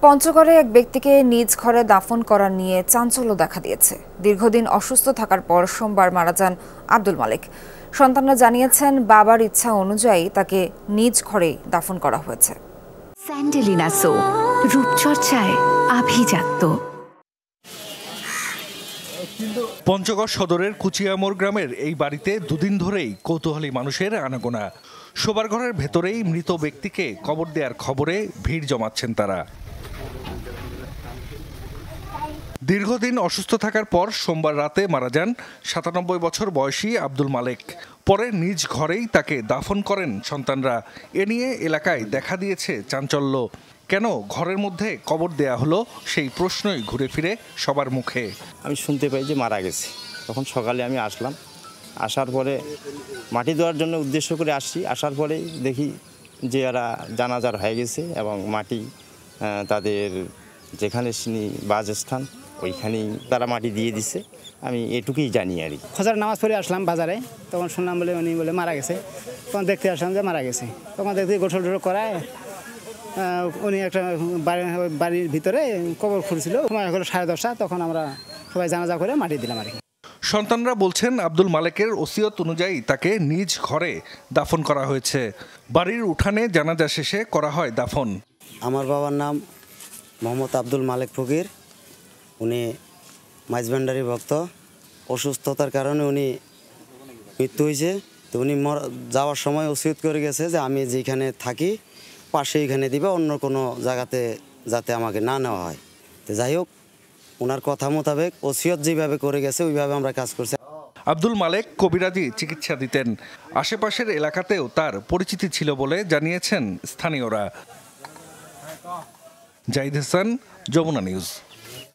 পঞ্চগড়ে এক ব্যক্তিকে নিজ ঘরে দাফন করা নিয়ে চাঞ্চল্য দেখা দিয়েছে। দীর্ঘদিন অসুস্থ থাকার পর সোমবার মারা যান আব্দুল মালেক। সন্তানরা জানিয়েছেন বাবার ইচ্ছা অনুযায়ী তাকে নিজ ঘরেই দাফন করা হয়েছে। স্যান্ডেলিনা সো, রূপচর্চায় আভিজাত্য। পঞ্চগড় সদরের কুচিয়ামোড় গ্রামের এই বাড়িতে দুদিন ধরেই কৌতূহলী মানুষের আনাগোনা। শোবার ঘরের ভেতরেই মৃত ব্যক্তিকে কবর দেওয়ার খবরে ভিড় জমাচ্ছেন তারা। দীর্ঘদিন অসুস্থ থাকার পর সোমবার রাতে মারা যান ৯৭ বছর বয়সী আব্দুল মালেক। পরে নিজ ঘরেই তাকে দাফন করেন সন্তানরা। এ নিয়ে এলাকায় দেখা দিয়েছে চাঞ্চল্য। কেন ঘরের মধ্যে কবর দেয়া হলো, সেই প্রশ্নই ঘুরে ফিরে সবার মুখে। আমি শুনতে পাই যে মারা গেছে। তখন সকালে আমি আসলাম, আসার পরে মাটি দেওয়ার জন্য উদ্দেশ্য করে আসার পরে দেখি যে এরা জানাজার হয়ে গেছে এবং মাটি তাদের যেখানে বাসস্থান ওইখানেই তারা মাটি দিয়ে দিছে। আমি এটুকুই জানি আর কি। ফজর নামাজ পড়ে আসলাম বাজারে, তখন শুনলাম বলে উনি বলে মারা গেছে। তখন দেখতে আসলাম যে মারা গেছে। তখন দেখতে গোসল টোসল করায় উনি একটা বাড়ির ভিতরে কবর খুঁড়ছিল। সময় হলো 10:30, তখন আমরা সবাই জানাজা করে মাটি দিলাম আর কি। সন্তানরা বলছেন আব্দুল মালেকের ওসিয়ত অনুযায়ী তাকে নিজ ঘরে দাফন করা হয়েছে। বাড়ির উঠানে জানাজা শেষে করা হয় দাফন। আমার বাবার নাম মোহাম্মদ আব্দুল মালেক ফকির। উনি মাইজভান্ডারি ভক্ত। অসুস্থতার কারণে উনি মৃত্যু হয়েছে। তো উনি যাওয়ার সময় ওসিয়ত করে গেছে যে আমি যেখানে থাকি পাশে এখানে দিবা, অন্য কোনো জায়গাতে যাতে আমাকে না নেওয়া হয়। তো যাই হোক, ওনার কথা মোতাবেক ওসিয়ত যেভাবে করে গেছে ওইভাবে আমরা কাজ করছি। আব্দুল মালেক কবিরাজি চিকিৎসা দিতেন। আশেপাশের এলাকাতেও তার পরিচিতি ছিল বলে জানিয়েছেন স্থানীয়রা। জাহিদ হাসান, যমুনা নিউজ।